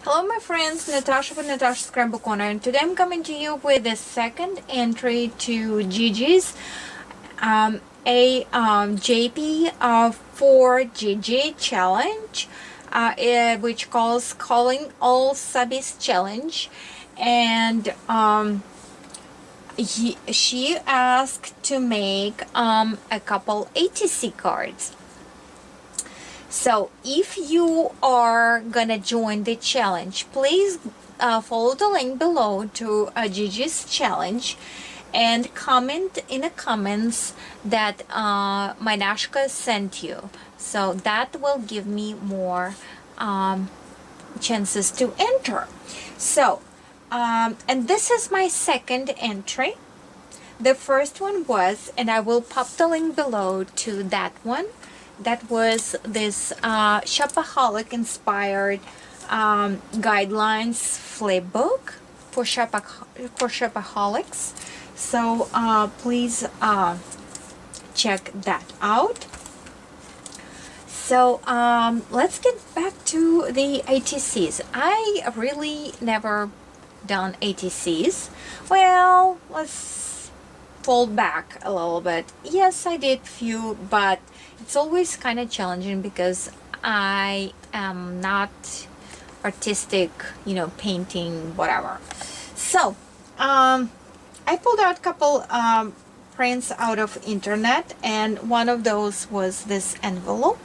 Hello my friends, Natasha from Natasha'Scrapbookorner, and today I'm coming to you with the second entry to Gigi's JP for Gigi challenge, which calls Calling All Subbies Challenge. And she asked to make a couple ATC cards. So if you are gonna join the challenge, please follow the link below to Gigi's challenge and comment in the comments that Mynashka sent you. So that will give me more chances to enter. So and this is my second entry. The first one was, and I will pop the link below to that one, that was this shopaholic inspired guidelines flip book for shopaholics. So please check that out. So let's get back to the ATCs. I really never done ATCs. Well, let's fold back a little bit. Yes, I did few, but it's always kind of challenging because I am not artistic, painting, whatever. So I pulled out a couple prints out of internet, and one of those was this envelope,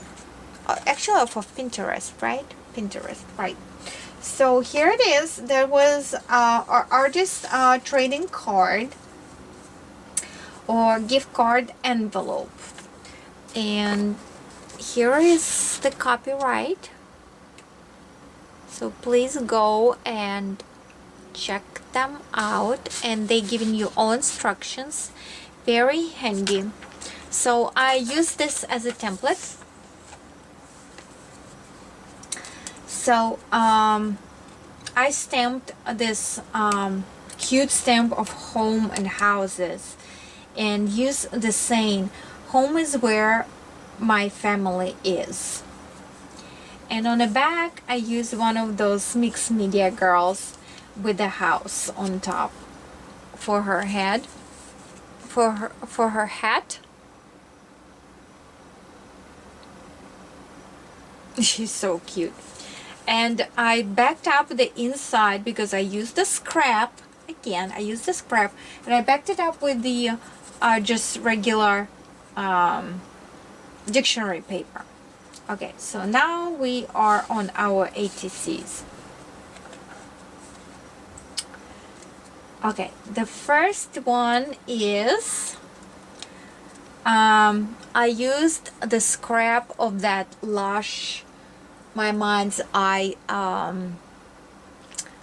actually off of Pinterest, right? So here it is. There was our artist trading card or gift card envelope, and here is the copyright, so please go and check them out, and they giving you all instructions, very handy. So I use this as a template. So I stamped this cute stamp of home and houses, and use the saying, home is where my family is. And on the back I use one of those mixed media girls with the house on top for her head, for her hat. She's so cute. And I backed up the inside because I used the scrap. Again, I used the scrap, and I backed it up with the just regular dictionary paper. Okay, so now we are on our ATCs. Okay, the first one is I used the scrap of that Lush My Mind's Eye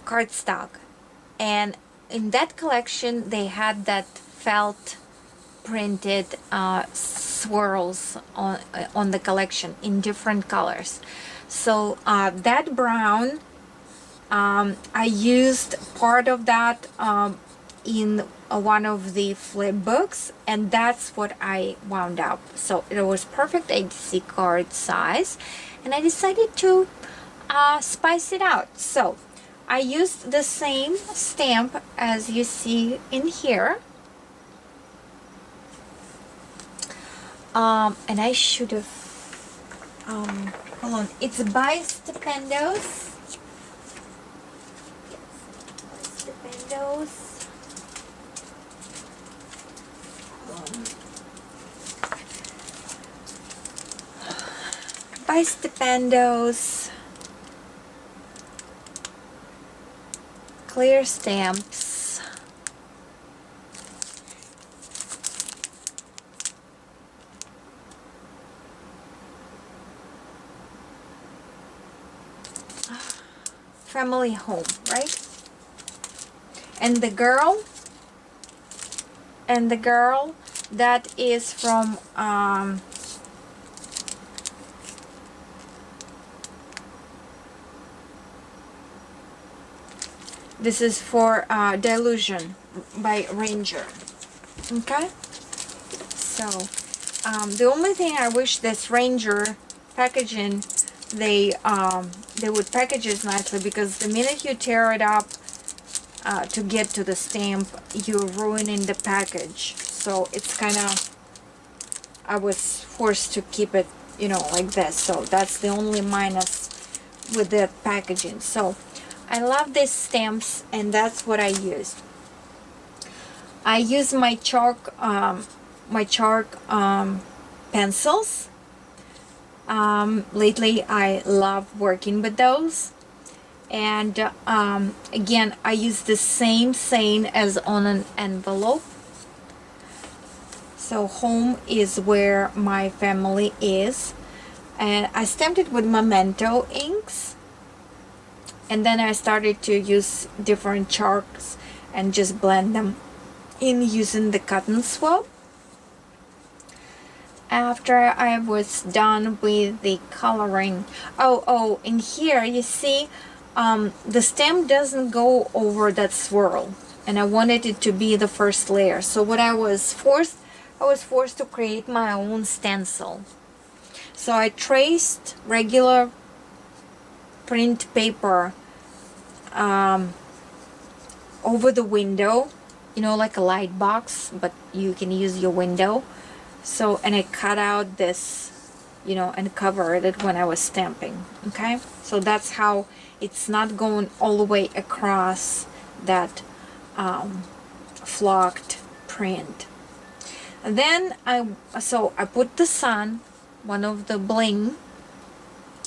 cardstock, and in that collection they had that felt printed swirls on the collection in different colors. So that brown, I used part of that in one of the flip books, and that's what I wound up. So it was perfect ATC card size, and I decided to spice it out. So I used the same stamp as you see in here. And I should have, hold on, it's by Stupendos. By Stupendos. Clear stamps. Family home, right? And the girl that is from this is for Delusion by Ranger. Okay, so the only thing I wish this Ranger packaging, they they would package it nicely, because the minute you tear it up to get to the stamp, you're ruining the package. So it's kind of, I was forced to keep it, you know, like this. So that's the only minus with the packaging. So I love these stamps, and that's what I used. I use my chalk pencils. Lately I love working with those. And again, I use the same saying as on an envelope. So home is where my family is. And I stamped it with Memento inks. And then I started to use different chalks and just blend them in using the cotton swab. After I was done with the coloring, in here you see the stamp doesn't go over that swirl, and I wanted it to be the first layer. So what I was forced to create my own stencil. So I traced regular print paper over the window, you know, like a light box, but you can use your window. So, and I cut out this, you know, and covered it when I was stamping. Okay, so that's how it's not going all the way across that flocked print. And then I put the sun, one of the bling,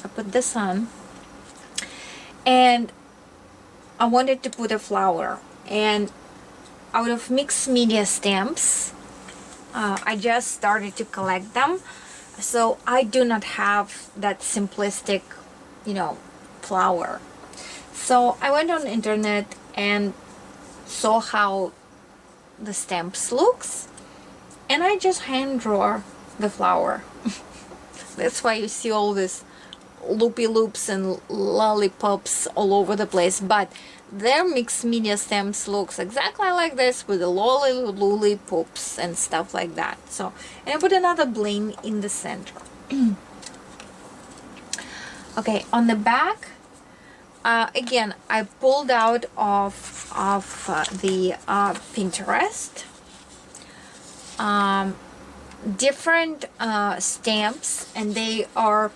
I put the sun, and I wanted to put a flower. And out of mixed media stamps, I just started to collect them, so I do not have that simplistic, you know, flower. So I went on the internet and saw how the stamps looks, and I just hand draw the flower. That's why you see all this loopy loops and lollipops all over the place, but their mixed media stamps looks exactly like this, with the lollipops and stuff like that. So, and I put another bling in the center. Okay, on the back, again, I pulled out of the Pinterest different stamps, and they are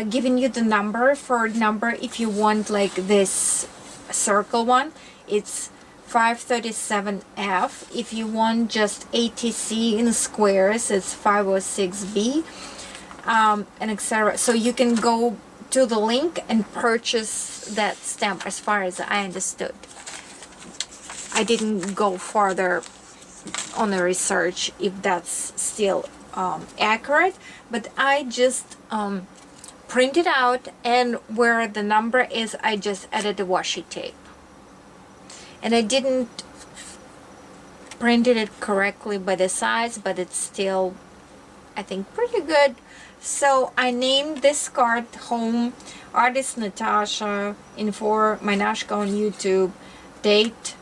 giving you the number for number. If you want like this circle one, it's 537F. If you want just ATC in squares, it's 506B, and etc. So you can go to the link and purchase that stamp, as far as I understood. I didn't go further on the research if that's still accurate, but I just print it out, and where the number is, I just added the washi tape. And I didn't print it correctly by the size, but it's still, I think, pretty good. So I named this card Home, artist Natasha, info Mynashka on YouTube, date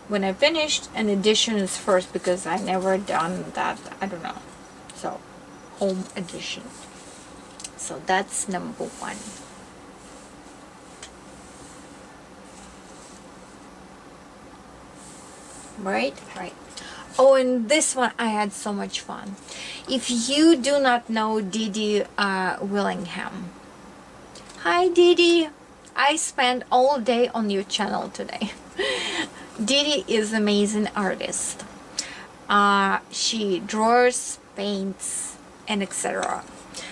when I finished, and edition is first, because I never done that, I don't know. So home edition. So that's number one. Right. Oh, and this one I had so much fun. If you do not know Didi Willingham, hi Didi, I spent all day on your channel today. Didi is an amazing artist. She draws, paints, and etc.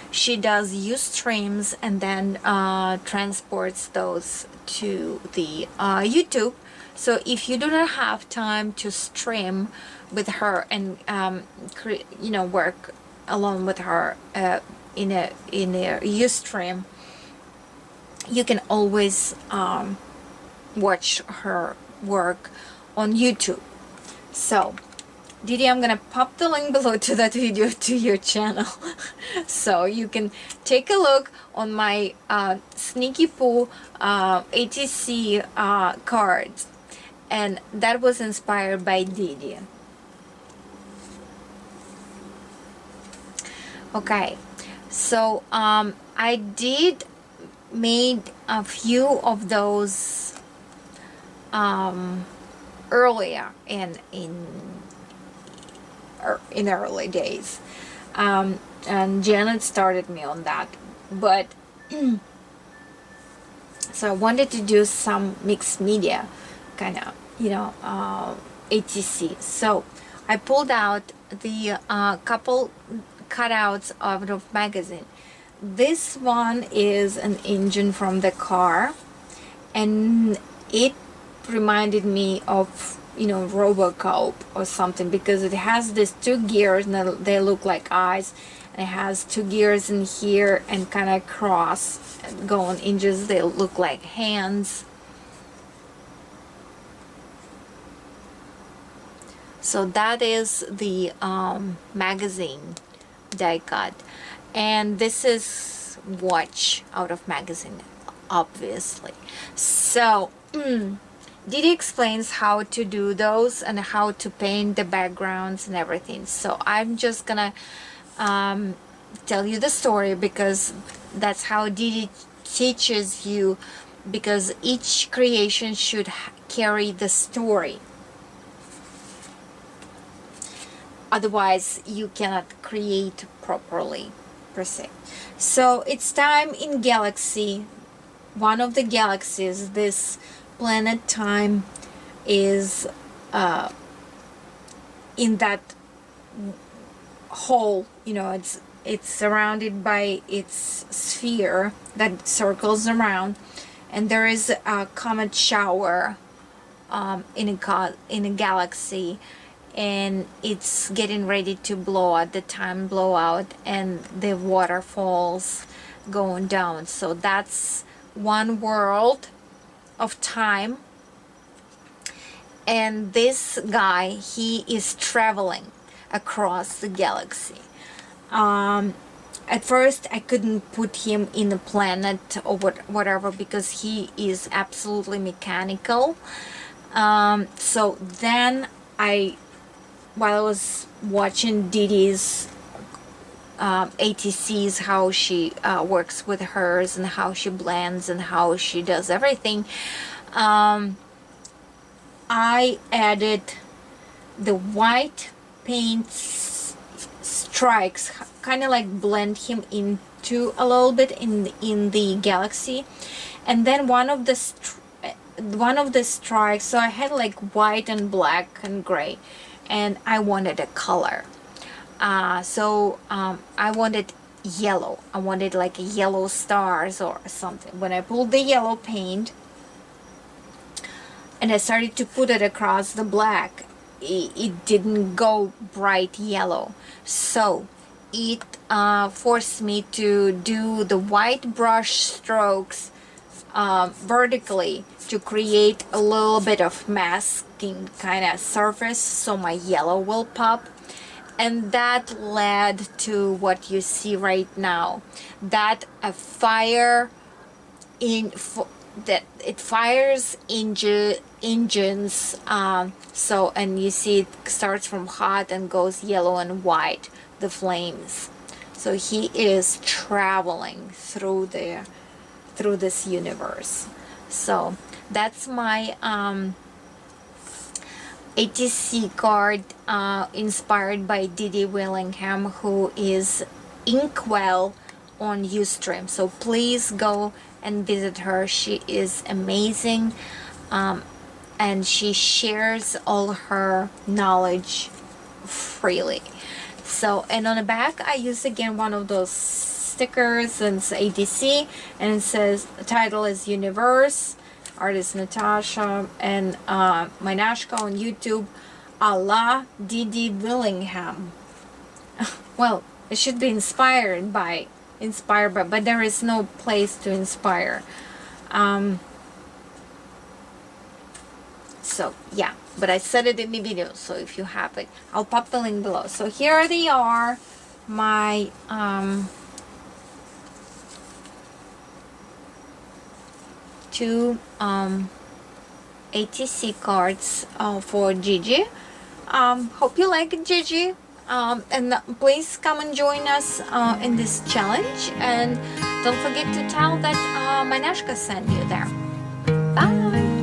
She does Ustreams and then transports those to the YouTube. So if you do not have time to stream with her and you know, work along with her in a Ustream, you can always watch her work on YouTube. So Didi, I'm gonna pop the link below to that video to your channel, so you can take a look on my Sneaky Poo ATC cards, and that was inspired by Didi. Okay, so I did made a few of those earlier in early days, and Janet started me on that. But so I wanted to do some mixed media kind of, ATC. So I pulled out the couple cutouts out of magazine. This one is an engine from the car, and it reminded me of, Robocop or something, because it has these two gears and they look like eyes, and it has two gears in here and kind of cross going inches. They look like hands. So that is the magazine that I got, and this is watch out of magazine, obviously. So Didi explains how to do those and how to paint the backgrounds and everything. So I'm just gonna tell you the story, because that's how Didi teaches you, because each creation should carry the story. Otherwise, you cannot create properly, per se. So it's time in galaxy. One of the galaxies, this planet time is in that hole. It's surrounded by its sphere that circles around, and there is a comet shower in a galaxy, and it's getting ready to blow at the time blowout, and the waterfalls going down. So that's one world of time, and this guy, he is traveling across the galaxy. At first I couldn't put him in a planet or whatever, because he is absolutely mechanical. So then while I was watching Didi's ATCs, how she works with hers and how she blends and how she does everything, I added the white paint strikes, kind of like blend him into a little bit in the galaxy. And then one of the strikes, so I had like white and black and gray, and I wanted a color. So I wanted yellow. I wanted like yellow stars or something. When I pulled the yellow paint and I started to put it across the black, it didn't go bright yellow. So it forced me to do the white brush strokes vertically to create a little bit of masking kind of surface, so my yellow will pop. And that led to what you see right now, that a fire that it fires engines, so, and you see it starts from hot and goes yellow and white, the flames. So he is traveling through this universe. So that's my ATC card, inspired by Didi Willingham, who is Inkwell on Ustream. So please go and visit her. She is amazing, and she shares all her knowledge freely. So, and on the back I use again one of those stickers, and it's ATC, and it says, the title is Universe, artist Natasha, and Mynashka on YouTube, a la Didi Willingham. Well, it should be inspired by, but there is no place to inspire. So yeah, but I said it in the video, so if you have it, I'll pop the link below. So here they are, my two ATC cards for Gigi. Hope you like it, Gigi, and please come and join us in this challenge, and Don't forget to tell that Mynashka sent you there. Bye!